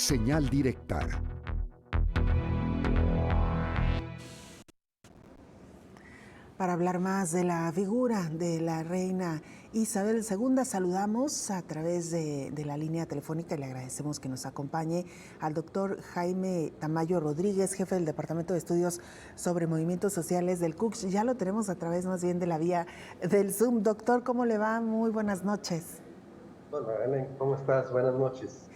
Señal directa. Para hablar más de la figura de la reina Isabel II, saludamos a través de la línea telefónica y le agradecemos que nos acompañe al doctor Jaime Tamayo Rodríguez, jefe del Departamento de Estudios sobre Movimientos Sociales del CUCSH. Ya lo tenemos a través más bien de la vía del Zoom. Doctor, ¿cómo le va? Muy buenas noches. Hola, Ellen, ¿cómo estás? Buenas noches.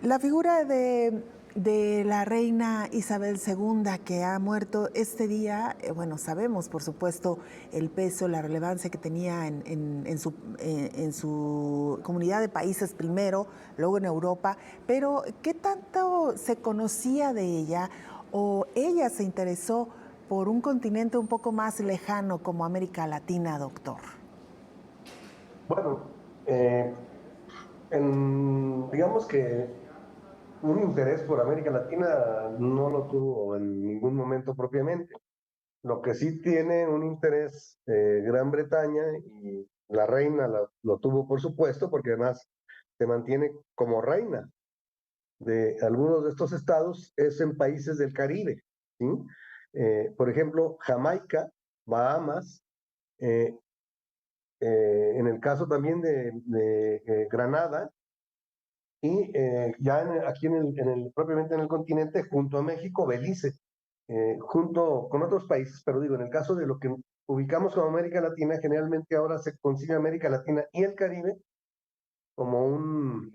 La figura de la reina Isabel II, que ha muerto este día, bueno, sabemos por supuesto el peso, la relevancia que tenía en su comunidad de países primero, luego en Europa, pero ¿qué tanto se conocía de ella o ella se interesó por un continente un poco más lejano como América Latina, doctor? Bueno, digamos que un interés por América Latina no lo tuvo en ningún momento propiamente. Lo que sí tiene un interés Gran Bretaña, y la reina lo tuvo por supuesto, porque además se mantiene como reina de algunos de estos estados, es en países del Caribe, ¿sí? Por ejemplo, Jamaica, Bahamas, eh, en el caso también de Granada, y ya aquí propiamente en el continente, junto a México, Belice, junto con otros países, pero digo, en el caso de lo que ubicamos como América Latina, generalmente ahora se consigue América Latina y el Caribe como un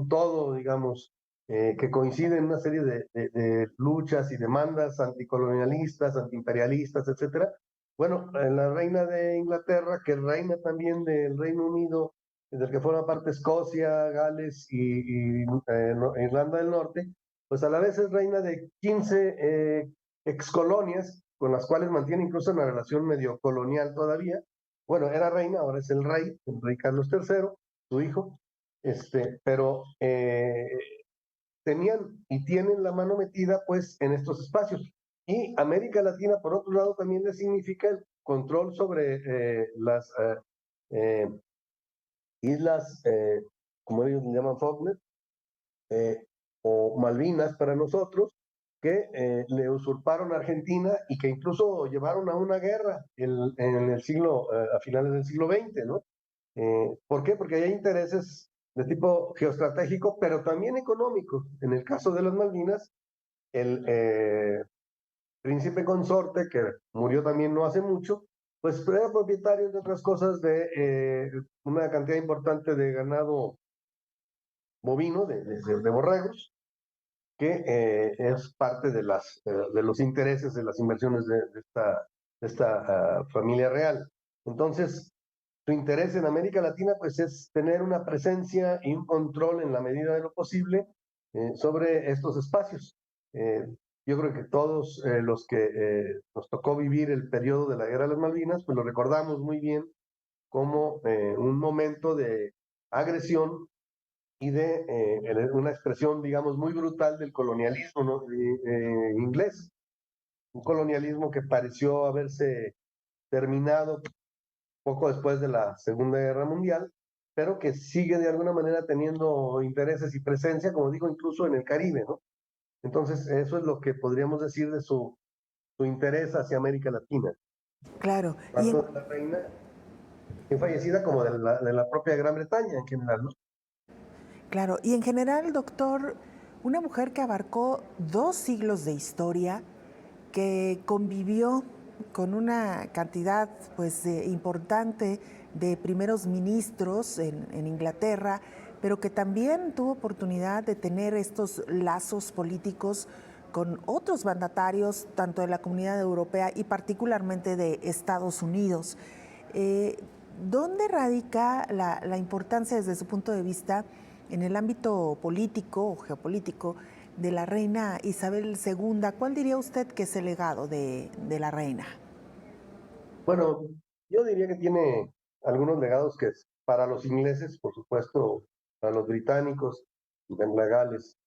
todo, digamos, que coincide en una serie de luchas y demandas anticolonialistas, antiimperialistas, etcétera. Bueno, la reina de Inglaterra, que es reina también del Reino Unido, del que forma parte Escocia, Gales Irlanda del Norte, pues a la vez es reina de 15 excolonias, con las cuales mantiene incluso una relación medio colonial todavía. Bueno, era reina, ahora es el rey Carlos III, su hijo, pero tenían y tienen la mano metida pues en estos espacios. Y América Latina, por otro lado, también le significa el control sobre las islas, como ellos le llaman Falkland, o Malvinas para nosotros, que le usurparon a Argentina y que incluso llevaron a una guerra en el siglo, a finales del siglo XX, ¿no? ¿Por qué? Porque hay intereses de tipo geoestratégico, pero también económico. En el caso de las Malvinas, el príncipe consorte, que murió también no hace mucho, pues era propietario, entre otras cosas, de una cantidad importante de ganado bovino, de borregos, que es parte de los intereses de las inversiones de esta familia real. Entonces, su interés en América Latina pues es tener una presencia y un control en la medida de lo posible sobre estos espacios. Eh, yo creo que todos los que nos tocó vivir el periodo de la Guerra de las Malvinas, pues lo recordamos muy bien como un momento de agresión y de una expresión, digamos, muy brutal del colonialismo, ¿no? Inglés. Un colonialismo que pareció haberse terminado poco después de la Segunda Guerra Mundial, pero que sigue de alguna manera teniendo intereses y presencia, como digo, incluso en el Caribe, ¿no? Entonces, eso es lo que podríamos decir de su interés hacia América Latina. Claro. Tanto de la reina fallecida como de la propia Gran Bretaña en general, ¿no? Claro, y en general, doctor, una mujer que abarcó 2 siglos de historia, que convivió con una cantidad pues importante de primeros ministros en Inglaterra, pero que también tuvo oportunidad de tener estos lazos políticos con otros mandatarios, tanto de la Comunidad Europea y particularmente de Estados Unidos. ¿Dónde radica la importancia desde su punto de vista en el ámbito político o geopolítico de la reina Isabel II? ¿Cuál diría usted que es el legado de la reina? Bueno, yo diría que tiene algunos legados que para los ingleses, por supuesto, para los británicos, Gales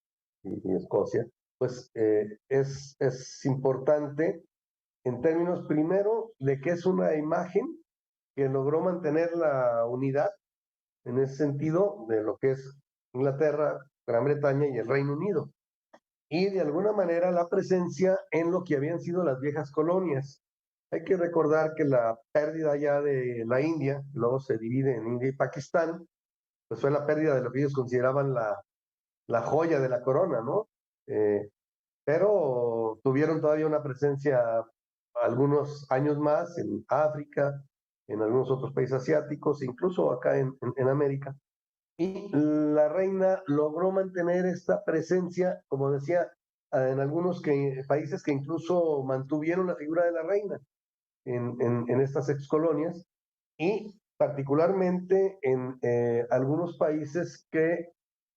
y Escocia, pues es importante en términos primero de que es una imagen que logró mantener la unidad en ese sentido de lo que es Inglaterra, Gran Bretaña y el Reino Unido. Y de alguna manera la presencia en lo que habían sido las viejas colonias. Hay que recordar que la pérdida ya de la India, luego se divide en India y Pakistán, pues fue la pérdida de lo que ellos consideraban la joya de la corona, ¿no? Eh, pero tuvieron todavía una presencia algunos años más en África, en algunos otros países asiáticos, incluso acá en América. Y la reina logró mantener esta presencia, como decía, en algunos países que incluso mantuvieron la figura de la reina en estas excolonias y particularmente en algunos países que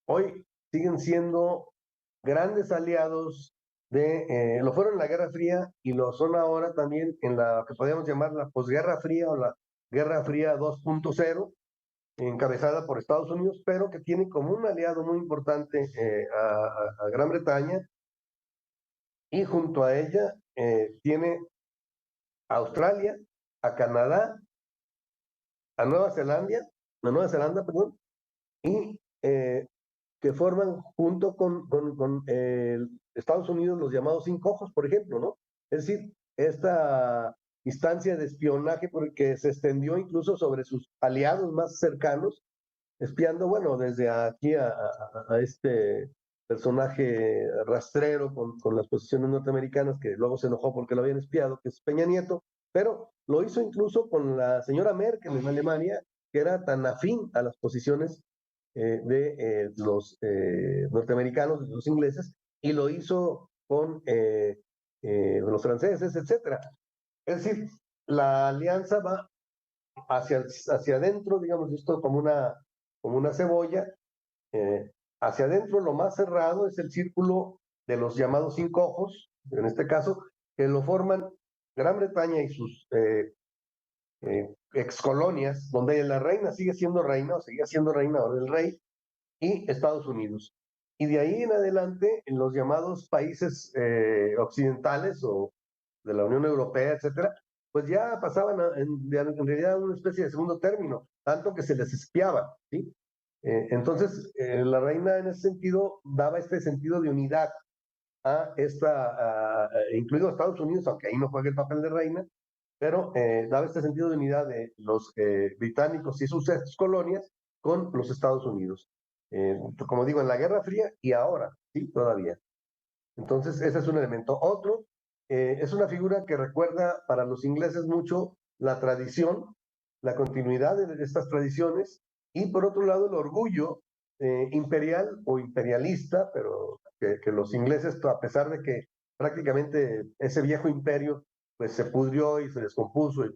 hoy siguen siendo grandes aliados lo fueron en la Guerra Fría y lo son ahora también en la que podríamos llamar la posguerra fría o la Guerra Fría 2.0, encabezada por Estados Unidos, pero que tiene como un aliado muy importante a Gran Bretaña, y junto a ella tiene a Australia, a Canadá, a Nueva Zelanda, perdón, y que forman junto con Estados Unidos los llamados cinco ojos, por ejemplo, ¿no? Es decir, esta instancia de espionaje porque se extendió incluso sobre sus aliados más cercanos, espiando, bueno, desde aquí a este personaje rastrero con las posiciones norteamericanas, que luego se enojó porque lo habían espiado, que es Peña Nieto, pero lo hizo incluso con la señora Merkel en Alemania, que era tan afín a las posiciones de los norteamericanos, de los ingleses, y lo hizo con los franceses, etcétera. Es decir, la alianza va hacia adentro, digamos, esto como una cebolla. eh, Hacia adentro, lo más cerrado es el círculo de los llamados cinco ojos, en este caso, que lo forman Gran Bretaña y sus excolonias, donde la reina sigue siendo reina, o seguía siendo reina ahora el rey, y Estados Unidos. Y de ahí en adelante, en los llamados países occidentales o de la Unión Europea, etcétera, pues ya pasaban en realidad a una especie de segundo término, tanto que se les espiaba, ¿sí? Entonces, la reina en ese sentido daba este sentido de unidad incluido a Estados Unidos, aunque ahí no juega el papel de reina, pero daba este sentido de unidad de los británicos y sus ex colonias con los Estados Unidos. Como digo, en la Guerra Fría y ahora, sí, todavía. Entonces, ese es un elemento. Otro, es una figura que recuerda para los ingleses mucho la tradición, la continuidad de estas tradiciones, y por otro lado el orgullo imperial o imperialista, pero que los ingleses, a pesar de que prácticamente ese viejo imperio pues se pudrió y se descompuso y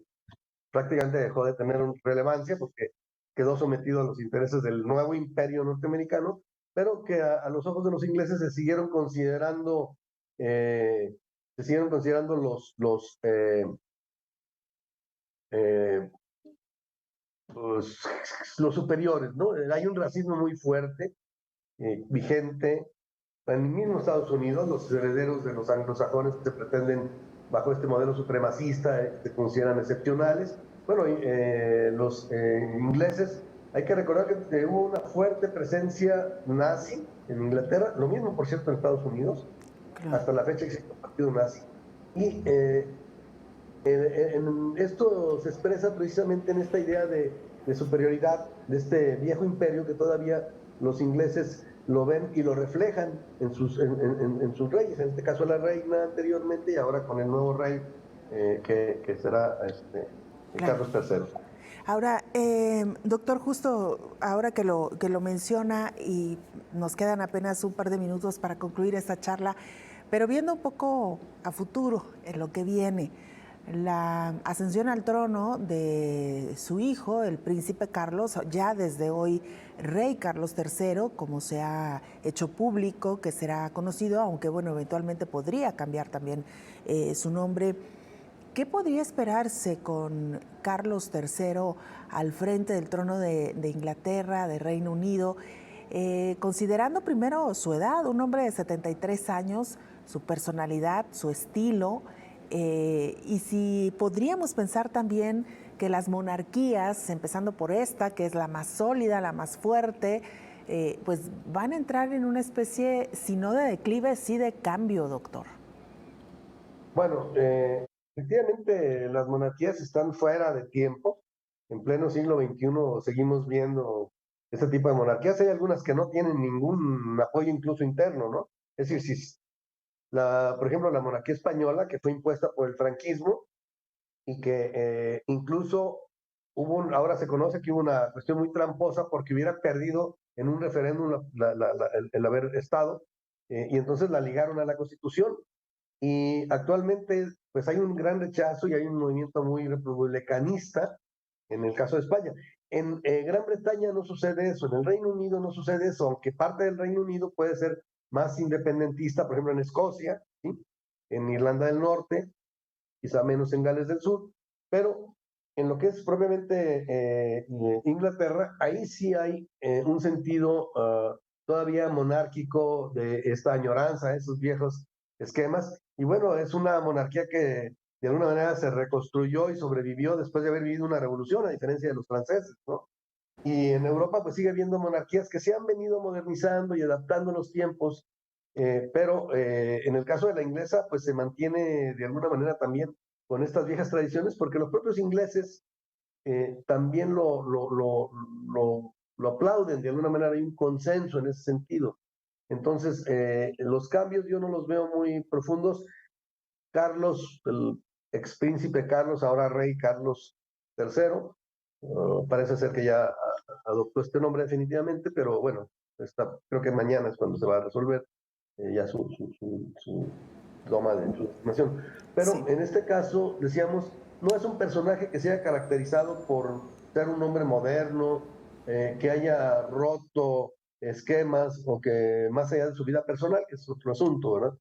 prácticamente dejó de tener relevancia porque quedó sometido a los intereses del nuevo imperio norteamericano, pero que a los ojos de los ingleses se siguieron considerando eh, pues, los superiores, ¿no? Hay un racismo muy fuerte, vigente, en el mismo Estados Unidos, los herederos de los anglosajones que se pretenden bajo este modelo supremacista, se consideran excepcionales. Bueno, los ingleses, hay que recordar que hubo una fuerte presencia nazi en Inglaterra, lo mismo por cierto en Estados Unidos, Claro. hasta la fecha existe un partido nazi. Y esto se expresa precisamente en esta idea de superioridad de este viejo imperio que todavía los ingleses lo ven y lo reflejan en sus reyes, en este caso la reina anteriormente y ahora con el nuevo rey que será Claro. Carlos III. Ahora, doctor, justo ahora que lo menciona y nos quedan apenas un par de minutos para concluir esta charla, pero viendo un poco a futuro, en lo que viene, la ascensión al trono de su hijo, el príncipe Carlos, ya desde hoy rey Carlos III, como se ha hecho público, que será conocido, aunque bueno, eventualmente podría cambiar también su nombre. ¿Qué podría esperarse con Carlos III al frente del trono de Inglaterra, de Reino Unido? Considerando primero su edad, un hombre de 73 años, su personalidad, su estilo, y si podríamos pensar también que las monarquías, empezando por esta, que es la más sólida, la más fuerte, pues van a entrar en una especie, si no de declive, sí de cambio, doctor. Bueno, efectivamente las monarquías están fuera de tiempo. En pleno siglo XXI seguimos viendo este tipo de monarquías. Hay algunas que no tienen ningún apoyo incluso interno, ¿no? Es decir, si por ejemplo, la monarquía española, que fue impuesta por el franquismo y que incluso ahora se conoce que hubo una cuestión muy tramposa porque hubiera perdido en un referéndum el haber estado, y entonces la ligaron a la Constitución. Y actualmente, pues hay un gran rechazo y hay un movimiento muy republicanista en el caso de España. En Gran Bretaña no sucede eso, en el Reino Unido no sucede eso, aunque parte del Reino Unido puede ser más independentista, por ejemplo en Escocia, ¿sí? En Irlanda del Norte, quizá menos en Gales del Sur, pero en lo que es propiamente Inglaterra, ahí sí hay un sentido todavía monárquico de esta añoranza, esos viejos esquemas. Y bueno, es una monarquía que de alguna manera se reconstruyó y sobrevivió después de haber vivido una revolución, a diferencia de los franceses, ¿no? Y en Europa pues sigue habiendo monarquías que se han venido modernizando y adaptando a los tiempos, pero en el caso de la inglesa pues se mantiene de alguna manera también con estas viejas tradiciones porque los propios ingleses también lo aplauden, de alguna manera hay un consenso en ese sentido. Entonces, los cambios yo no los veo muy profundos. Carlos, el ex príncipe Carlos, ahora rey Carlos III, parece ser que ya adoptó este nombre definitivamente, pero bueno, creo que mañana es cuando se va a resolver ya su toma de su designación. Sí. Pero en este caso, decíamos, no es un personaje que sea caracterizado por ser un hombre moderno, que haya roto esquemas o que más allá de su vida personal, que es otro asunto, ¿verdad?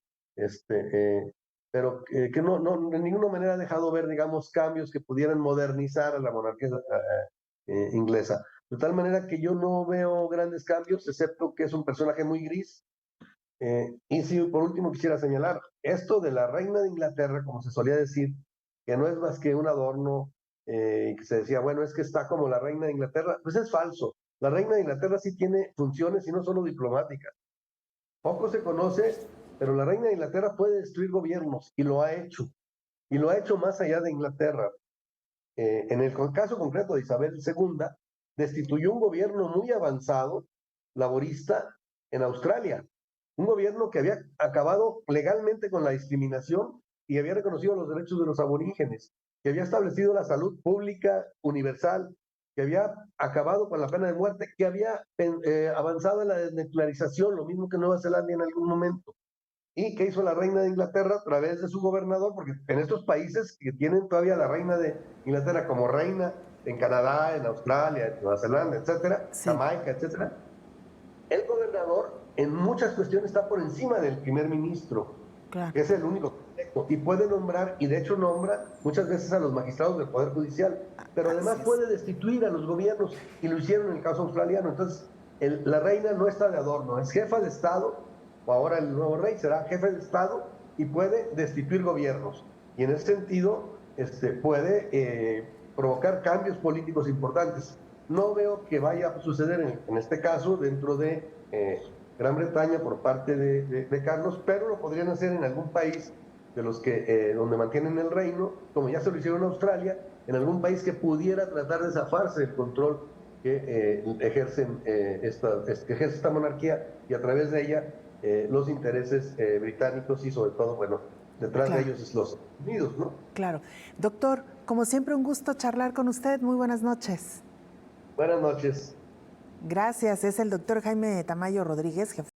Pero que no, de ninguna manera ha dejado ver, digamos, cambios que pudieran modernizar a la monarquía inglesa. De tal manera que yo no veo grandes cambios, excepto que es un personaje muy gris. Y si por último quisiera señalar, esto de la reina de Inglaterra, como se solía decir, que no es más que un adorno, y que se decía, bueno, es que está como la reina de Inglaterra, pues es falso. La reina de Inglaterra sí tiene funciones y no solo diplomáticas. Poco se conoce, pero la reina de Inglaterra puede destruir gobiernos y lo ha hecho. Y lo ha hecho más allá de Inglaterra. En el caso concreto de Isabel II, destituyó un gobierno muy avanzado, laborista, en Australia. Un gobierno que había acabado legalmente con la discriminación y había reconocido los derechos de los aborígenes, que había establecido la salud pública universal, que había acabado con la pena de muerte, que había avanzado en la desnuclearización, lo mismo que Nueva Zelanda en algún momento. ¿Y qué hizo la reina de Inglaterra a través de su gobernador? Porque en estos países que tienen todavía la reina de Inglaterra como reina, en Canadá, en Australia, en Nueva Zelanda, etcétera, Sí, Jamaica, etcétera, el gobernador en muchas cuestiones está por encima del primer ministro, claro. que es el único electo, y puede nombrar, y de hecho nombra muchas veces a los magistrados del Poder Judicial, pero Así además es. puede destituir a los gobiernos, y lo hicieron en el caso australiano. Entonces, la reina no está de adorno, es jefa de Estado, o ahora el nuevo rey será jefe de Estado, y puede destituir gobiernos. Y en ese sentido, puede provocar cambios políticos importantes. No veo que vaya a suceder en este caso dentro de Gran Bretaña por parte de Carlos, pero lo podrían hacer en algún país de los que donde mantienen el reino, como ya se lo hicieron en Australia, en algún país que pudiera tratar de zafarse del control que que ejerce esta monarquía y a través de ella los intereses británicos y sobre todo, bueno, detrás de Claro, ellos es los Estados Unidos, ¿no? claro. Doctor, como siempre, un gusto charlar con usted. Muy buenas noches. Buenas noches. Gracias. Es el doctor Jaime Tamayo Rodríguez, jefe